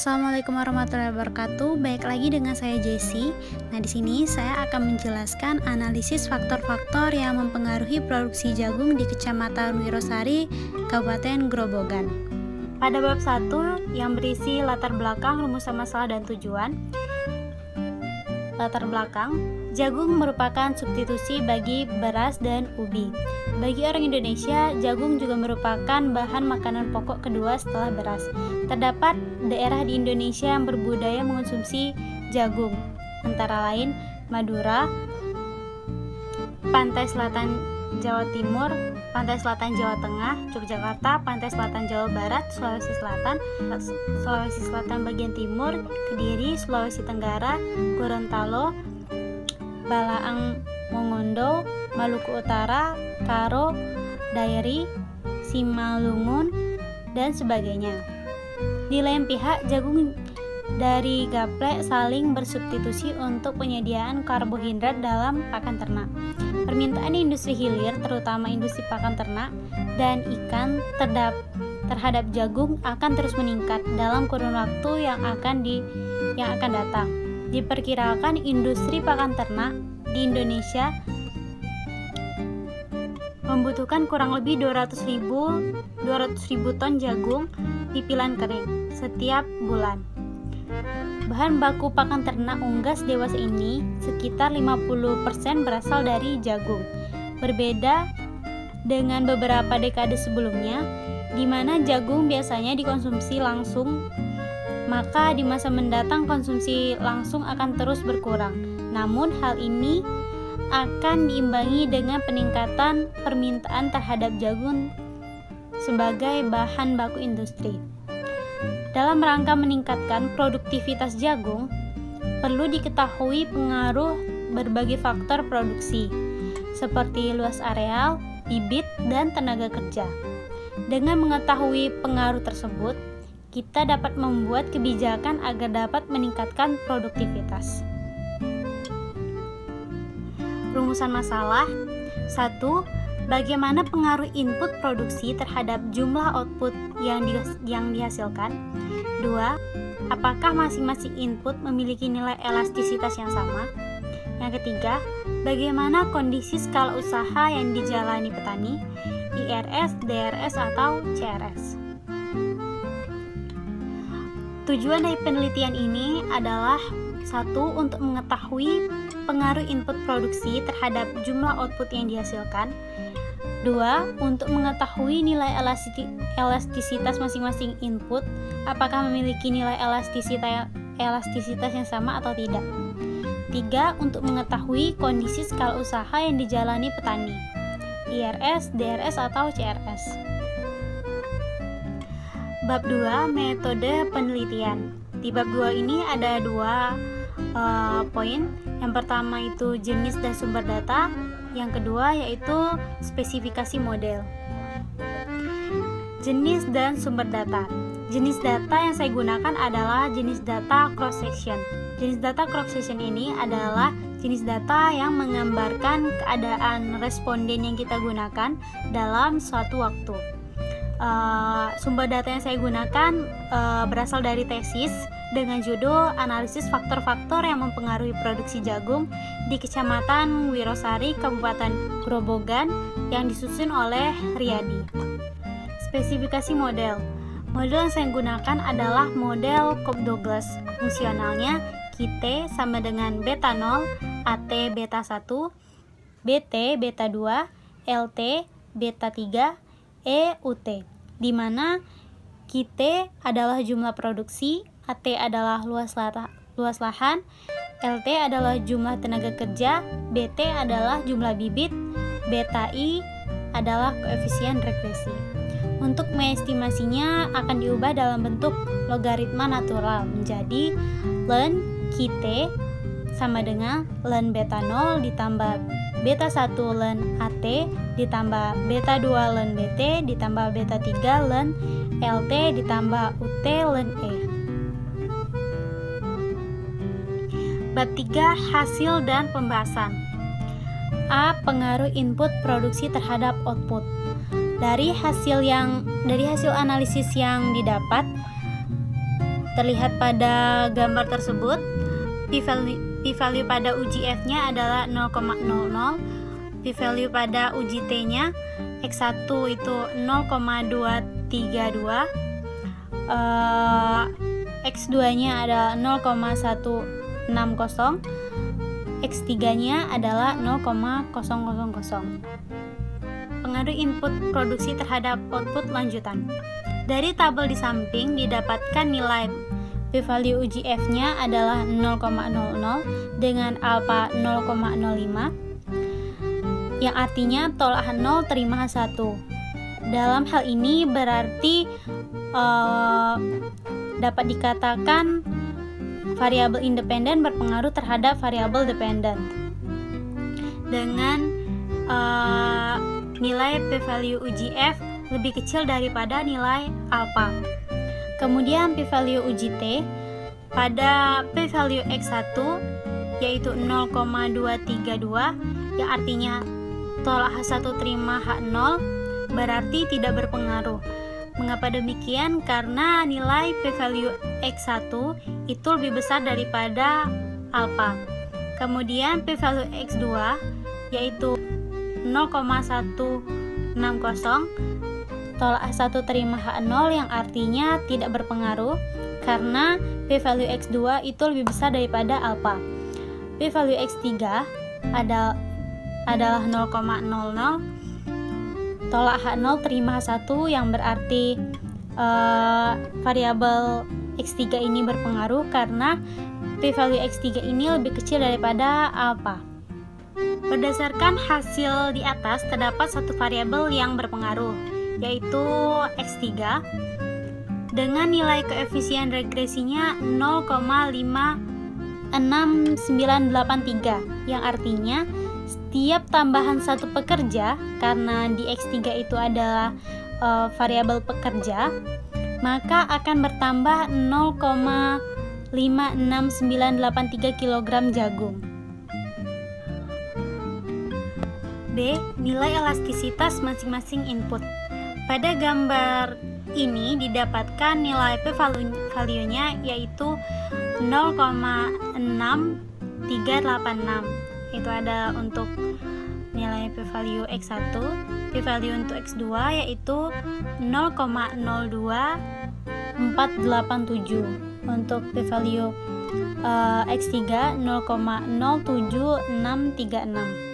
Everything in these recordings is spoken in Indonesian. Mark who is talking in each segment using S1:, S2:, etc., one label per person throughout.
S1: Assalamualaikum warahmatullahi wabarakatuh. Baik lagi dengan saya Jessie. Nah, di sini saya akan menjelaskan analisis faktor-faktor yang mempengaruhi produksi jagung di Kecamatan Wirosari, Kabupaten Grobogan. Pada bab 1 yang berisi latar belakang, rumusan masalah dan tujuan. Latar belakang, jagung merupakan substitusi bagi beras dan ubi. Bagi orang Indonesia, jagung juga merupakan bahan makanan pokok kedua setelah beras. Terdapat daerah di Indonesia yang berbudaya mengonsumsi jagung, antara lain Madura, Pantai Selatan Jawa Timur, Pantai Selatan Jawa Tengah, Yogyakarta, Pantai Selatan Jawa Barat, Sulawesi Selatan bagian timur, Kediri, Sulawesi Tenggara, Gorontalo, Balaang Mongondo, Maluku Utara, Karo, Dairi, Simalungun, dan sebagainya. Di lain pihak, jagung dari gaplek saling bersubstitusi untuk penyediaan karbohidrat dalam pakan ternak. Permintaan industri hilir, terutama industri pakan ternak dan ikan terhadap jagung akan terus meningkat dalam kurun waktu yang akan datang. Diperkirakan industri pakan ternak di Indonesia membutuhkan kurang lebih 200.000 ton jagung pipilan kering setiap bulan. Bahan baku pakan ternak unggas dewasa ini sekitar 50% berasal dari jagung. Berbeda dengan beberapa dekade sebelumnya, di mana jagung biasanya dikonsumsi langsung, maka di masa mendatang konsumsi langsung akan terus berkurang. Namun hal ini akan diimbangi dengan peningkatan permintaan terhadap jagung sebagai bahan baku industri. Dalam rangka meningkatkan produktivitas jagung, perlu diketahui pengaruh berbagai faktor produksi, seperti luas areal, bibit, dan tenaga kerja. Dengan mengetahui pengaruh tersebut, kita dapat membuat kebijakan agar dapat meningkatkan produktivitas. Rumusan masalah 1. Bagaimana pengaruh input produksi terhadap jumlah output yang dihasilkan? 2. Apakah masing-masing input memiliki nilai elastisitas yang sama? Yang ketiga, bagaimana kondisi skala usaha yang dijalani petani, IRS, DRS, atau CRS? Tujuan dari penelitian ini adalah 1. Untuk mengetahui pengaruh input produksi terhadap jumlah output yang dihasilkan. 2. Untuk mengetahui nilai elastisitas masing-masing input, apakah memiliki nilai elastisitas yang sama atau tidak. 3. Untuk mengetahui kondisi skala usaha yang dijalani petani, IRS, DRS, atau CRS. Bab 2. Metode penelitian. Di bab 2 ini ada 2 poin. Yang pertama itu jenis dan sumber data. Yang kedua yaitu spesifikasi model. Jenis dan sumber data. Jenis data yang saya gunakan adalah jenis data cross section. Jenis data cross section ini adalah jenis data yang menggambarkan keadaan responden yang kita gunakan dalam suatu waktu. Sumber data yang saya gunakan berasal dari tesis dengan judul Analisis Faktor-Faktor yang Mempengaruhi Produksi Jagung di Kecamatan Wirosari, Kabupaten Grobogan yang disusun oleh Riyadi. Spesifikasi model. Model yang saya gunakan adalah model Cobb-Douglas. Fungsionalnya Kt sama dengan beta 0, At beta 1, Bt beta 2, Lt beta 3, E Ut, di mana Kt adalah jumlah produksi, At adalah luas lahan, Lt adalah jumlah tenaga kerja, Bt adalah jumlah bibit, beta I adalah koefisien regresi. Untuk mengestimasinya akan diubah dalam bentuk logaritma natural menjadi ln Kt sama dengan ln beta 0 ditambah beta 1 ln At ditambah beta 2 ln Bt ditambah beta 3 ln Lt ditambah Ut ln E. Bab 3. Hasil dan pembahasan. A. Pengaruh input produksi terhadap output. Dari hasil analisis yang didapat, Terlihat pada gambar tersebut, p-value pada uji F-nya adalah 0,00, p-value pada uji T-nya X1 itu 0,232, X2-nya adalah 0,160, X3-nya adalah 0,000. Pengaruh input produksi terhadap output lanjutan. Dari tabel di samping didapatkan nilai p-value uji F-nya adalah 0,00 dengan alfa 0,05, yang artinya tolak 0 terima 1. Dalam hal ini berarti dapat dikatakan variabel independen berpengaruh terhadap variabel dependen dengan nilai p-value uji F lebih kecil daripada nilai alfa. Kemudian p-value uji T pada p-value X1 yaitu 0,232, yang artinya tolak H1 terima H0, berarti tidak berpengaruh. Mengapa demikian? Karena nilai p-value X1 itu lebih besar daripada alfa. Kemudian p-value X2 yaitu 0,160, tolak H1 terima H0, yang artinya tidak berpengaruh karena p-value X2 itu lebih besar daripada alfa. P-value X3 adalah 0,00, tolak H0 terima H1, yang berarti variabel X3 ini berpengaruh karena p-value X3 ini lebih kecil daripada alfa. Berdasarkan hasil di atas, terdapat satu variabel yang berpengaruh, yaitu X3 dengan nilai koefisien regresinya 0,56983, yang artinya setiap tambahan satu pekerja, karena di X3 itu adalah variabel pekerja, maka akan bertambah 0,56983 kg jagung. B. Nilai elastisitas masing-masing input. Pada gambar ini didapatkan nilai p-value-nya yaitu 0,6386. Itu ada untuk nilai p-value X1, p-value untuk X2 yaitu 0,02487, untuk p-value X3 0,07636.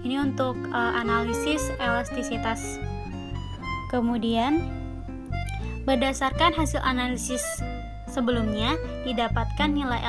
S1: Ini untuk analisis elastisitas. Kemudian berdasarkan hasil analisis sebelumnya didapatkan nilai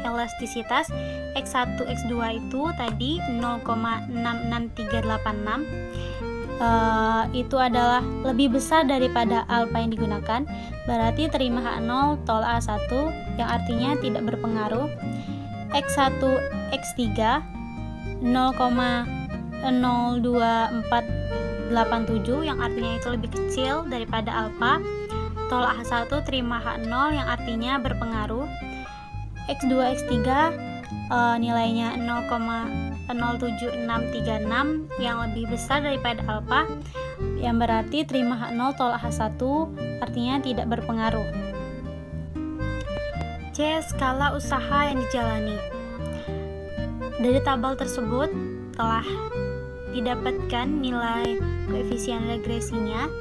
S1: elastisitas X1, X2 itu tadi 0,66386, itu adalah lebih besar daripada alfa yang digunakan, berarti terima H0 tolak H1, yang artinya tidak berpengaruh. X1, X3 0,02487, yang artinya itu lebih kecil daripada alfa, tolak H1 terima H0, yang artinya berpengaruh. X2, X3 nilainya 0,07636, yang lebih besar daripada alfa, yang berarti terima H0 tolak H1, artinya tidak berpengaruh. C. Skala usaha yang dijalani. Dari tabel tersebut telah didapatkan nilai koefisien regresinya,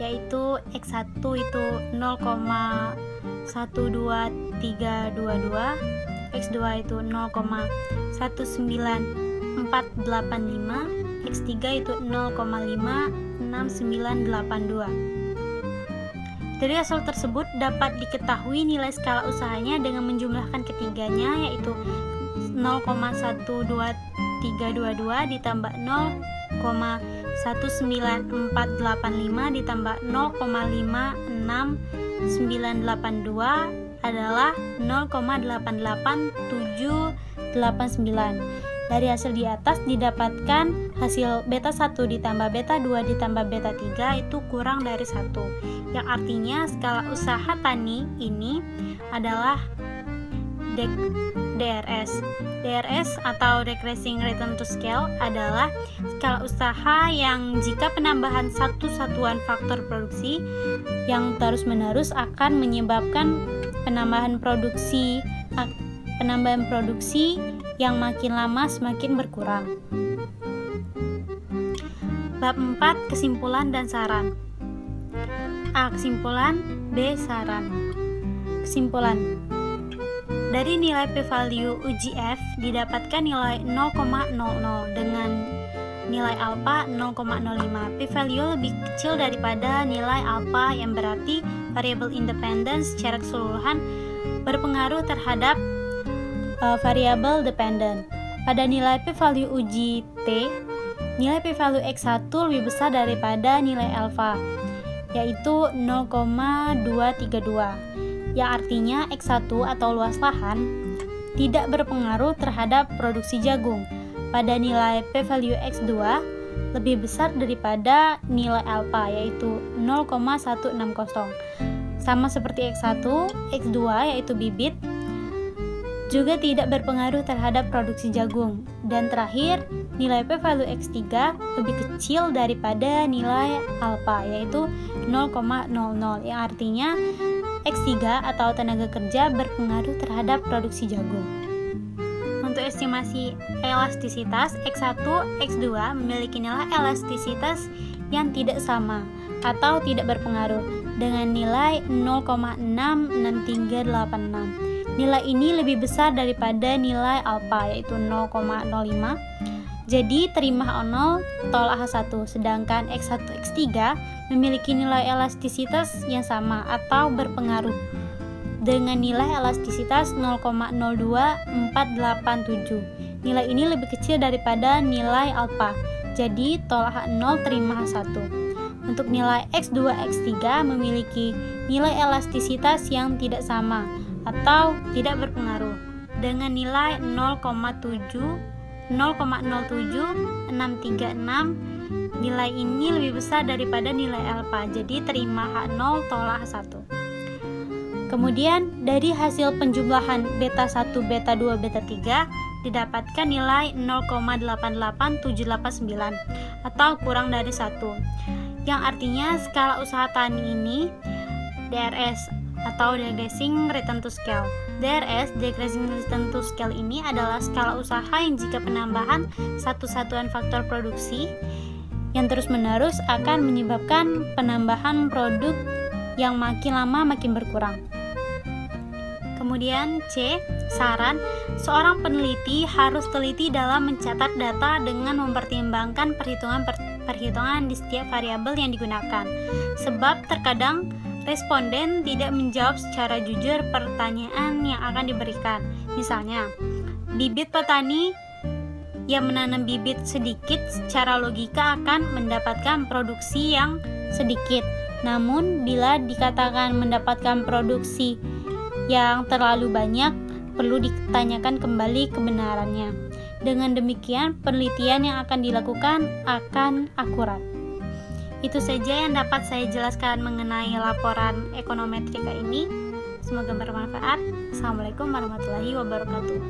S1: yaitu X1 itu 0,12322, X2 itu 0,19485, X3 itu 0,56982. Dari hasil tersebut dapat diketahui nilai skala usahanya dengan menjumlahkan ketiganya, yaitu 0,12322 ditambah 0,19485 ditambah 0,56982 adalah 0,88789. Dari hasil di atas didapatkan hasil beta 1 ditambah beta 2 ditambah beta 3 itu kurang dari 1, yang artinya skala usaha tani ini adalah DRS. DRS atau Decreasing Return to Scale adalah skala usaha yang jika penambahan satu satuan faktor produksi yang terus-menerus akan menyebabkan penambahan produksi yang makin lama semakin berkurang. Bab 4. Kesimpulan dan saran. A. Kesimpulan. B. Saran. Kesimpulan. Dari nilai p-value uji F didapatkan nilai 0,00 dengan nilai alfa 0,05. P-value lebih kecil daripada nilai alfa yang berarti variabel independen secara keseluruhan berpengaruh terhadap variabel dependen. Pada nilai p-value uji T, nilai p-value X1 lebih besar daripada nilai alfa, yaitu 0,232, yang artinya X1 atau luas lahan tidak berpengaruh terhadap produksi jagung. Pada nilai p-value X2 lebih besar daripada nilai alfa, yaitu 0,160. Sama seperti X1, X2 yaitu bibit juga tidak berpengaruh terhadap produksi jagung. Dan terakhir, nilai p-value X3 lebih kecil daripada nilai alfa, yaitu 0,00, yang artinya X3 atau tenaga kerja berpengaruh terhadap produksi jagung. Untuk estimasi elastisitas, X1, X2 memiliki nilai elastisitas yang tidak sama atau tidak berpengaruh dengan nilai 0,66386. Nilai ini lebih besar daripada nilai alfa, yaitu 0,05. Jadi terima 0 tolak H1, sedangkan X1, X3 memiliki nilai elastisitas yang sama atau berpengaruh dengan nilai elastisitas 0,02487. Nilai ini lebih kecil daripada nilai alfa, jadi tolak H0 terima H1. Untuk nilai X2, X3 memiliki nilai elastisitas yang tidak sama atau tidak berpengaruh dengan nilai 0,07636. Nilai ini lebih besar daripada nilai alfa, jadi terima H0 tolak H1. Kemudian dari hasil penjumlahan beta 1, beta 2, beta 3 didapatkan nilai 0,88789 atau kurang dari 1, yang artinya skala usaha tani ini DRS atau Decreasing Return to Scale. DRS, Decreasing Return to Scale, ini adalah skala usaha yang jika penambahan satu satuan faktor produksi yang terus-menerus akan menyebabkan penambahan produk yang makin lama makin berkurang. Kemudian C. Saran, seorang peneliti harus teliti dalam mencatat data dengan mempertimbangkan perhitungan di setiap variabel yang digunakan, sebab terkadang responden tidak menjawab secara jujur pertanyaan yang akan diberikan. Misalnya, bibit petani yang menanam bibit sedikit secara logika akan mendapatkan produksi yang sedikit. Namun, bila dikatakan mendapatkan produksi yang terlalu banyak, perlu ditanyakan kembali kebenarannya. Dengan demikian, penelitian yang akan dilakukan akan akurat. Itu saja yang dapat saya jelaskan mengenai laporan ekonometrika ini. Semoga bermanfaat. Assalamualaikum warahmatullahi wabarakatuh.